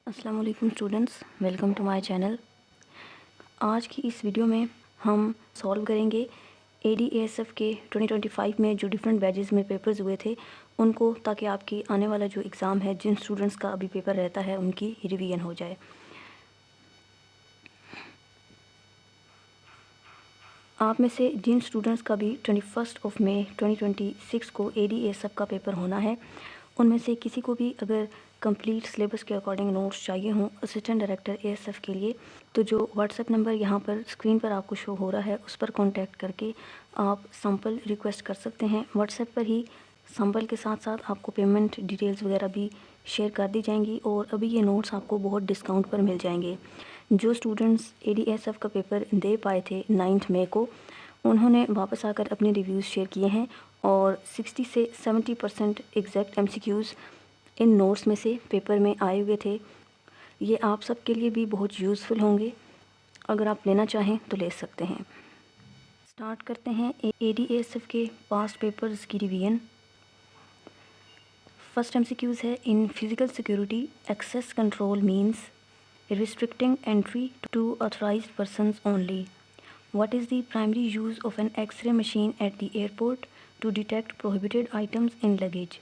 السلام علیکم students, welcome to my channel. آج کی اس ویڈیو میں ہم سولو کریں گے ADASF کے 2025 میں جو ڈفرینٹ بیچز میں پیپرز ہوئے تھے ان کو، تاکہ آپ کی آنے والا جو ایگزام ہے جن اسٹوڈنٹس کا ابھی پیپر رہتا ہے ان کی ریویژن ہو جائے۔ آپ میں سے جن اسٹوڈنٹس کا بھی 21 مئی 2026 کو ADASF کا پیپر ہونا ہے، ان میں سے کسی کو بھی اگر کمپلیٹ سلیبس کے اکارڈنگ نوٹس چاہیے ہوں اسسٹنٹ ڈائریکٹر ASF کے لیے، تو جو واٹس ایپ نمبر یہاں پر اسکرین پر آپ کو شو ہو رہا ہے اس پر کانٹیکٹ کر کے آپ سیمپل ریکویسٹ کر سکتے ہیں۔ واٹس ایپ پر ہی سیمپل کے ساتھ ساتھ آپ کو پیمنٹ ڈیٹیلز وغیرہ بھی شیئر کر دی جائیں گی، اور ابھی یہ نوٹس آپ کو بہت ڈسکاؤنٹ پر مل جائیں گے۔ جو اسٹوڈنٹس ADASF کا پیپر دے پائے تھے 9 مئی کو، انہوں نے واپس آ کر اپنے ریویوز شیئر کیے ہیں، اور 60 سے 70% ایگزیکٹ MCQs ان نوٹس میں سے پیپر میں آئے ہوئے تھے۔ یہ آپ سب کے لیے بھی بہت یوزفل ہوں گے، اگر آپ لینا چاہیں تو لے سکتے ہیں۔ سٹارٹ کرتے ہیں ADASF کے پاسٹ پیپرز کی ریویژن۔ فرسٹ MCQs ہے، ان physical security access control means restricting entry to authorized persons only. What is the primary use of an X-ray machine at the airport to detect prohibited items in luggage?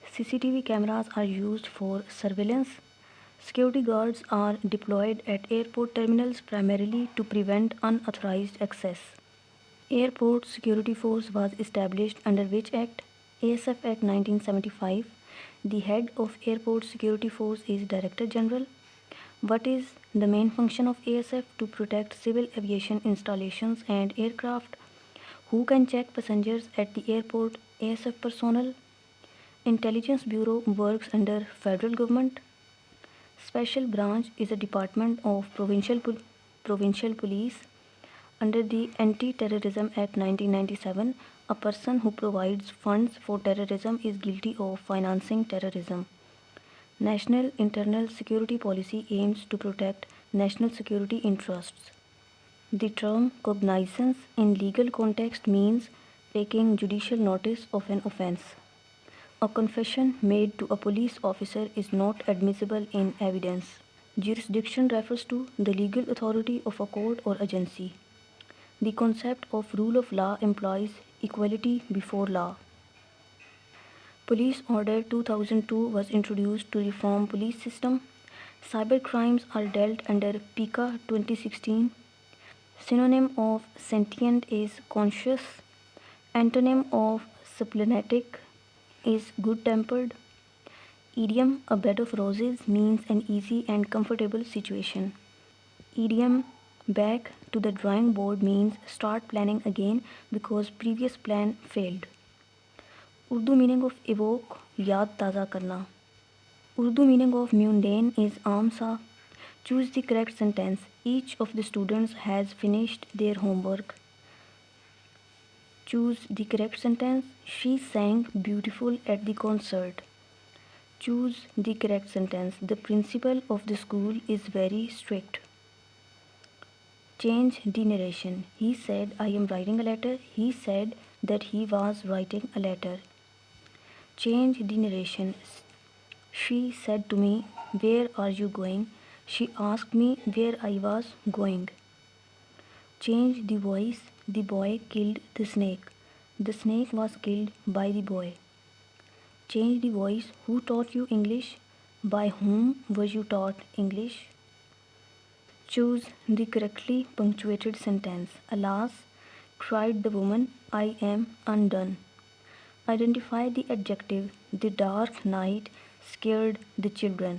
CCTV cameras are used for surveillance. Security guards are deployed at airport terminals primarily to prevent unauthorized access. Airport Security Force was established under which Act? ASF Act 1975. The head of Airport Security Force is Director General. What is the main function of ASF? To protect civil aviation installations and aircraft. Who can check passengers at the airport? ASF personnel. Intelligence Bureau works under federal government. Special branch is a department of provincial police. Under the Anti-Terrorism Act 1997, a person who provides funds for terrorism is guilty of financing terrorism. National Internal Security Policy aims to protect national security interests. The term cognizance in legal context means taking judicial notice of an offense. A confession made to a police officer is not admissible in evidence. Jurisdiction refers to the legal authority of a court or agency. The concept of rule of law implies equality before law. Police Order 2002 was introduced to reform police system. Cyber crimes are dealt under PICA 2016. Synonym of sentient is conscious. Antonym of splenetic is good-tempered. Idiom a bed of roses means an easy and comfortable situation. Idiom back to the drawing board means start planning again because previous plan failed. Urdu meaning of evoke yaad taza karna. Urdu meaning of mundane is aam sa. Choose the correct sentence. Each of the students has finished their homework. Choose the correct sentence. She sang beautiful at the concert. Choose the correct sentence. The principal of the school is very strict. Change the narration. He said, I am writing a letter. He said that he was writing a letter. Change the narration. She said to me, where are you going? She asked me where I was going. Change the voice. The boy killed the snake. The snake was killed by the boy. Change the voice. Who taught you English? By whom were you taught English? Choose the correctly punctuated sentence. Alas, cried the woman, I am undone. Identify the adjective. The dark night scared the children.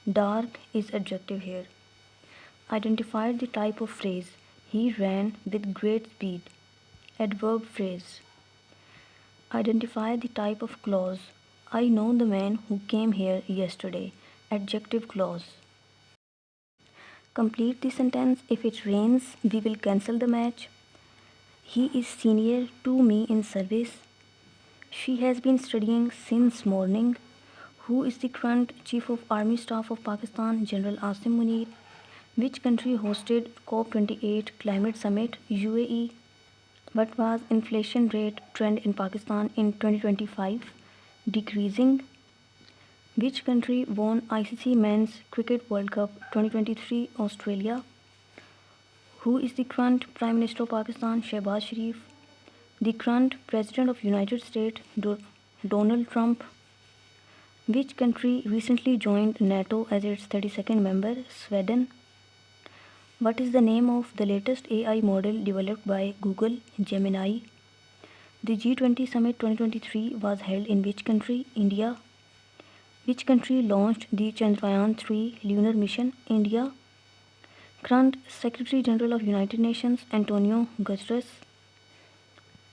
Dark is adjective here. Identify the type of phrase. He ran with great speed. Adverb phrase. Identify the type of clause. I know the man who came here yesterday. Adjective clause. Complete the sentence. If it rains, we will cancel the match. He is senior to me in service. She has been studying since morning. Who is the current Chief of Army Staff of Pakistan? General Asim Munir. Which country hosted COP28 Climate Summit? UAE. What was inflation rate trend in Pakistan in 2025? Decreasing. Which country won ICC Men's Cricket World Cup 2023? Australia. Who is the current Prime Minister of Pakistan? Shehbaz Sharif. The current President of United States? Donald Trump. Which country recently joined NATO as its 32nd member? Sweden. What is the name of the latest AI model developed by Google, Gemini? The G20 Summit 2023 was held in which country? India. Which country launched the Chandrayaan 3 lunar mission? India. Current Secretary General of United Nations Antonio Guterres.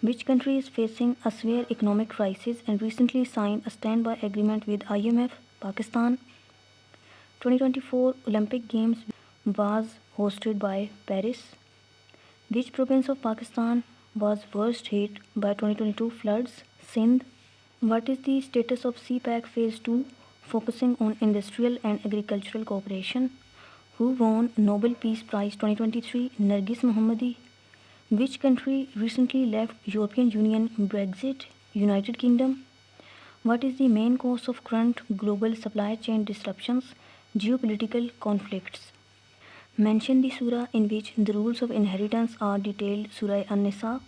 Which country is facing a severe economic crisis and recently signed a standby agreement with IMF? Pakistan. 2024 Olympic Games was hosted by Paris. Which province of Pakistan was worst hit by 2022 floods? Sindh. What is the status of CPAC Phase 2 focusing on industrial and agricultural cooperation? Who won Nobel Peace Prize 2023? Nargis Mohammadi. Which country recently left European Union? Brexit. United Kingdom. What is the main cause of current global supply chain disruptions? Geopolitical conflicts. Mention the surah in which the rules of inheritance are detailed. Surah An-Nisa.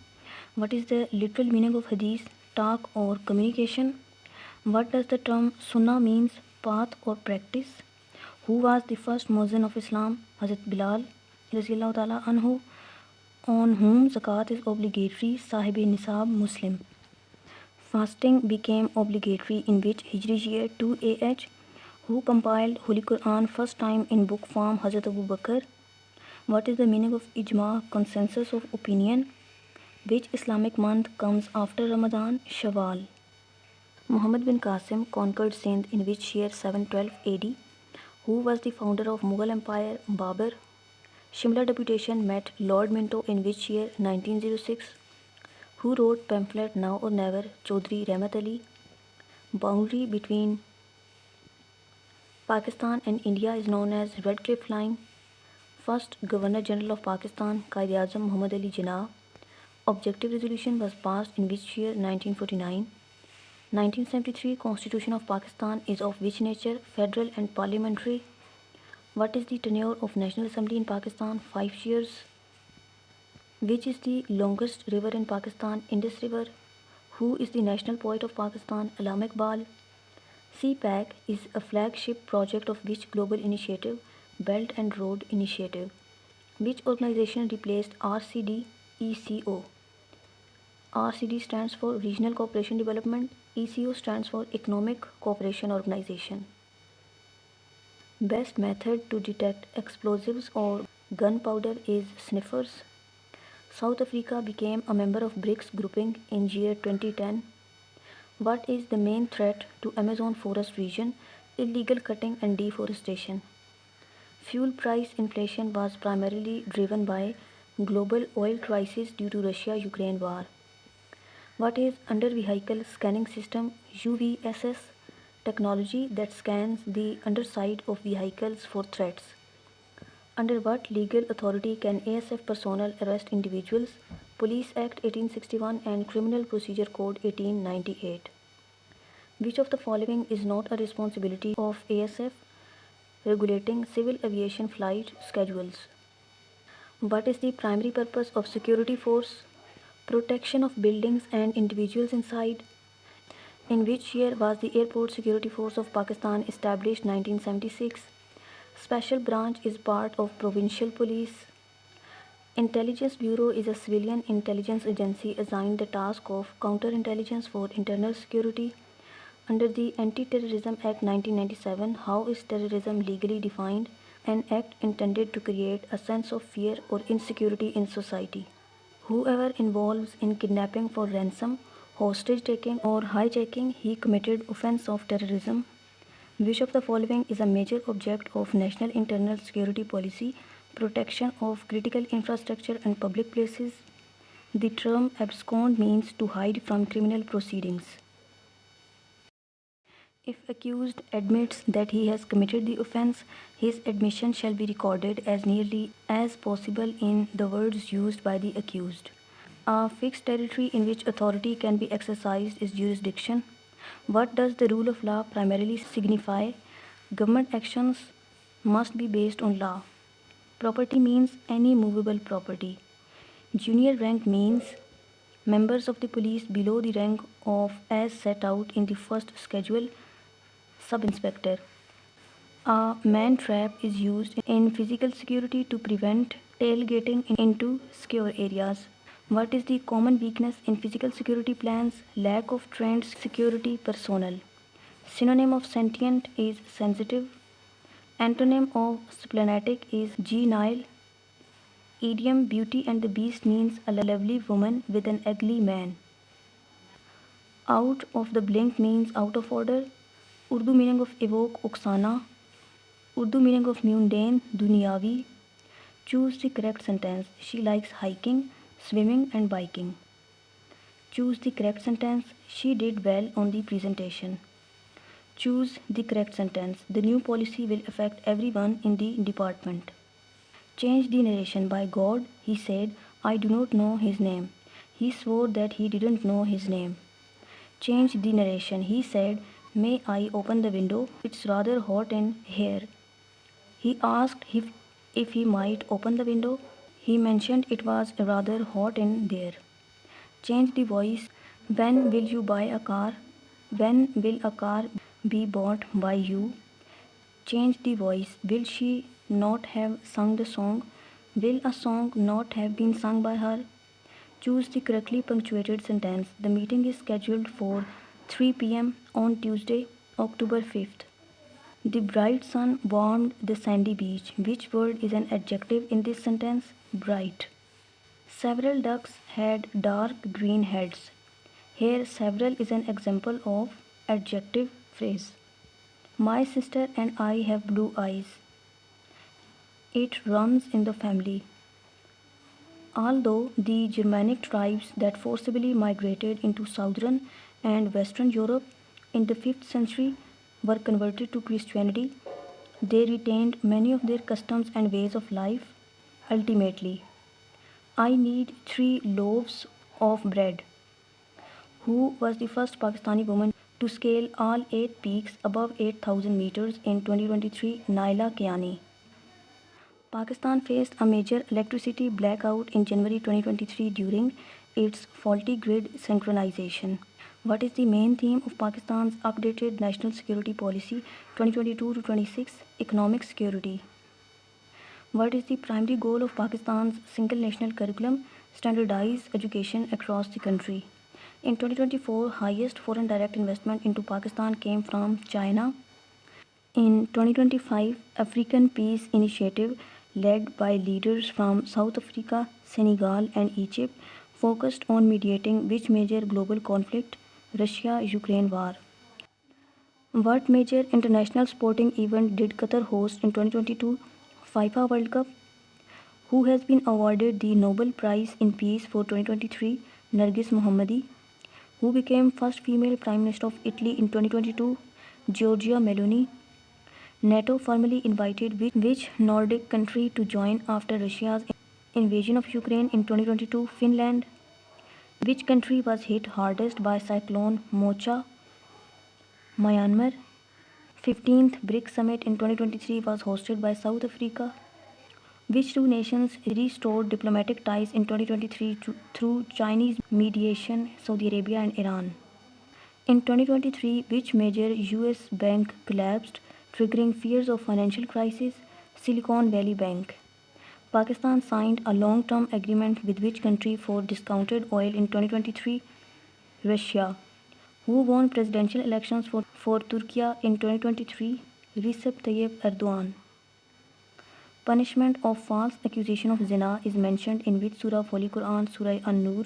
What is the literal meaning of hadith? Talk or communication. What does the term sunnah means? Path or practice. Who was the first Muezzin of Islam? Hazrat Bilal Raziallahu Ta'ala Anhu. On whom zakat is obligatory? Sahib Nisab Muslim. Fasting became obligatory in which Hijri year 2 AH? Who compiled Holy Quran first time in book form? Hazrat Abu Bakr. What is the meaning of Ijma, consensus of opinion? Which Islamic month comes after Ramadan? Shawwal. Muhammad bin Qasim conquered Sindh in which year? 712 AD? Who was the founder of Mughal Empire? Babur. Shimla deputation met Lord Minto in which year? 1906. Who wrote pamphlet Now or Never? Chaudhry Rahmat Ali. Boundary between Pakistan and India is known as Red Cliff Line. First Governor General of Pakistan, Quaid-e-Azam Muhammad Ali Jinnah. Objective resolution was passed in which year? 1949. 1973 Constitution of Pakistan is of which nature? Federal and parliamentary. What is the tenure of National Assembly in Pakistan? 5 years. Which is the longest river in Pakistan? Indus River. Who is the national poet of Pakistan? Allama Iqbal. CPAC is a flagship project of which global initiative? Belt and Road Initiative. Which organization replaced RCD? ECO. RCD stands for Regional Cooperation Development. ECO stands for Economic Cooperation Organization. Best method to detect explosives or gunpowder is sniffers. South Africa became a member of BRICS grouping in year 2010. What is the main threat to Amazon forest region? Illegal cutting and deforestation. Fuel price inflation was primarily driven by global oil crisis due to Russia-Ukraine war. What is under vehicle scanning system? UVSS technology that scans the underside of vehicles for threats. Under what legal authority can ASF personnel arrest individuals? Police Act 1861 and Criminal Procedure Code 1898. Which of the following is not a responsibility of ASF? Regulating civil aviation flight schedules. What is the primary purpose of security force? Protection of buildings and individuals inside. In which year was the Airport Security Force of Pakistan established? 1976. Special branch is part of provincial police. Intelligence Bureau is a civilian intelligence agency assigned the task of counterintelligence for internal security. Under the Anti-Terrorism Act 1997, how is terrorism legally defined? An act intended to create a sense of fear or insecurity in society. Whoever involves in kidnapping for ransom, hostage taking or hijacking, he committed offense of terrorism. Which of the following is a major object of National Internal Security Policy? Protection of critical infrastructure and public places. The term abscond means to hide from criminal proceedings. If accused admits that he has committed the offence, his admission shall be recorded as nearly as possible in the words used by the accused. A fixed territory in which authority can be exercised is jurisdiction. What does the rule of law primarily signify? Government actions must be based on law. Property means any movable property. Junior rank means members of the police below the rank of as set out in the first schedule, sub-inspector. A man trap is used in physical security to prevent tailgating into secure areas. What is the common weakness in physical security plans? Lack of trained security personnel. Synonym of sentient is sensitive. Antonym of splenetic is genial. Idiom Beauty and the Beast means a lovely woman with an ugly man. Out of the blink means out of order. Urdu meaning of evoke uksana. Urdu meaning of mundane duniyavi. Choose the correct sentence. She likes hiking, swimming and biking. Choose the correct sentence. She did well on the presentation. Choose the correct sentence. The new policy will affect everyone in the department. Change the narration. By God, he said, I do not know his name. He swore that he didn't know his name. Change the narration. He said, may I open the window? It's rather hot in here. He asked if he might open the window. He mentioned it was rather hot in there. Change the voice. When will you buy a car? When will a car be bought by you? Change the voice. Will she not have sung the song? Will a song not have been sung by her? Choose the correctly punctuated sentence. The meeting is scheduled for 3 p.m. on Tuesday, October 5th. The bright sun warmed the sandy beach. Which word is an adjective in this sentence? Bright. Several ducks had dark green heads. Here, several is an example of adjective phrase. My sister and I have blue eyes. It runs in the family. Although the Germanic tribes that forcibly migrated into southern and western Europe in the 5th century were converted to Christianity, they retained many of their customs and ways of life. Ultimately, I need 3 loaves of bread. Who was the first Pakistani woman to scale all 8 peaks above 8,000 meters in 2023? Naila Kiani. Pakistan faced a major electricity blackout in January 2023 during its faulty grid synchronization. What is the main theme of Pakistan's updated National Security Policy 2022 to 26? Economic security. What is the primary goal of Pakistan's single national curriculum? Standardize education across the country. In 2024, highest foreign direct investment into Pakistan came from China. In 2025, African Peace Initiative, led by leaders from South Africa, Senegal, and Egypt, focused on mediating which major global conflict? Russia-Ukraine war. What major international sporting event did Qatar host in 2022? FIFA World Cup. Who has been awarded the Nobel Prize in Peace for 2023? Nargis Mohammadi. Who became first female Prime Minister of Italy in 2022? Giorgia Meloni. NATO formally invited which Nordic country to join after Russia's invasion of Ukraine in 2022? Finland. Which country was hit hardest by cyclone Mocha? Myanmar. 15th BRICS Summit in 2023 was hosted by South Africa. Which two nations restored diplomatic ties in 2023 through Chinese mediation? Saudi Arabia and Iran. In 2023, which major US bank collapsed, triggering fears of financial crisis? Silicon Valley Bank. Pakistan signed a long-term agreement with which country for discounted oil in 2023? Russia. Who won presidential elections for Turkey in 2023? Recep Tayyip Erdogan. Punishment of false accusation of zina is mentioned in which surah of Holy Quran? Surah An-Nur.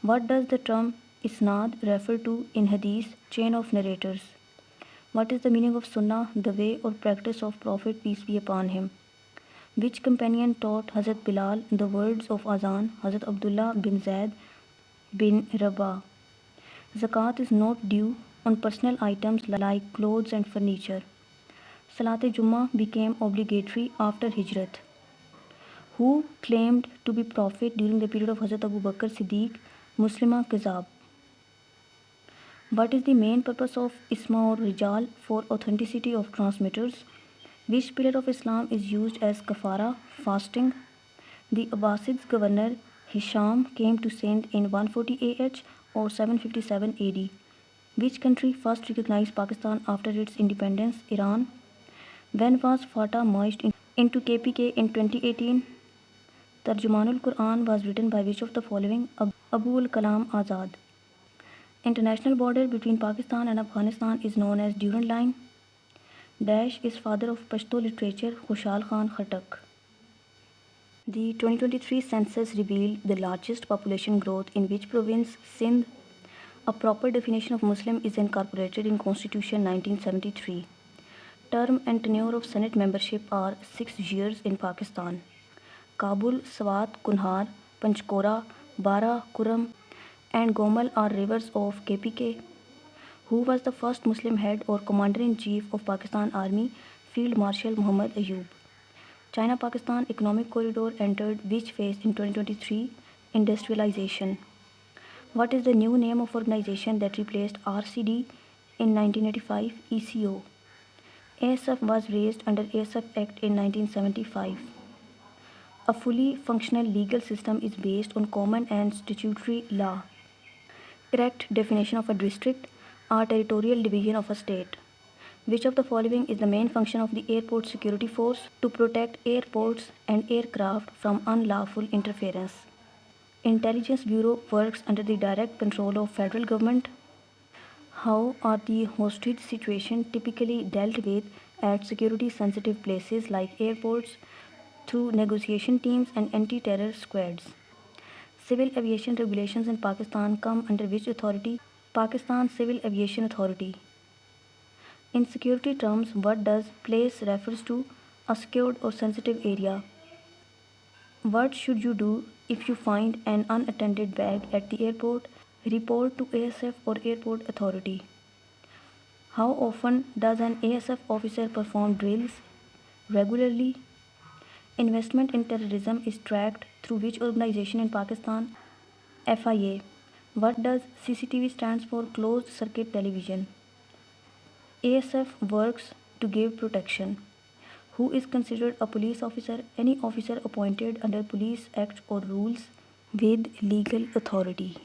What does the term isnad refer to in hadith? Chain of narrators. What is the meaning of sunnah? The way or practice of Prophet, peace be upon him. Which companion taught Hazrat Bilal the words of azan? Hazrat Abdullah bin Zaid bin Rabah. Zakat is not due on personal items like clothes and furniture. Salat-e-Jummah became obligatory after Hijrat. Who claimed to be prophet during the period of Hazrat Abu Bakr Siddiq? Muslima Kazab. What is the main purpose of Isma or Rijal? For authenticity of transmitters. Which pillar of Islam is used as kafara, fasting? The Abbasids governor Hisham came to Sindh in 140 AH or 757 AD. Which country first recognized Pakistan after its independence? Iran. When was FATA merged into KPK in 2018? Tarjumanul Quran was written by which of the following? Abul Kalam Azad. International border between Pakistan and Afghanistan is known as Durand Line. Dash is father of Pashto literature Khushal Khan Khattak. The 2023 census revealed the largest population growth in which province? Sindh. A proper definition of Muslim is incorporated in Constitution 1973. Term and tenure of Senate membership are 6 years in Pakistan. Kabul, Swat, Kunhar, Panchkora, Bara, Kuram, and Gomal are rivers of KPK. Who was the first Muslim head or commander-in-chief of Pakistan Army? Field Marshal Muhammad Ayub. China-Pakistan Economic Corridor entered which phase in 2023? Industrialization. What is the new name of organization that replaced RCD in 1985? ECO. ASF was raised under ASF Act in 1975. A fully functional legal system is based on common and statutory law. Correct definition of a district: a territorial division of a state. Which of the following is the main function of the Airport Security Force? To protect airports and aircraft from unlawful interference. Intelligence Bureau works under the direct control of federal government. How are the hostage situation typically dealt with at security sensitive places like airports? Through negotiation teams and anti-terror squads. Civil aviation regulations in Pakistan come under which authority? Pakistan Civil Aviation Authority. In security terms, what does place refers to? A secured or sensitive area. What should you do if you find an unattended bag at the airport? Report to ASF or airport authority. How often does an ASF officer perform drills? Regularly. Investment in terrorism is tracked through which organization in Pakistan? FIA. What does CCTV stands for? Closed circuit television. ASF works to give protection. Who is considered a police officer? Any officer appointed under Police Act or rules with legal authority.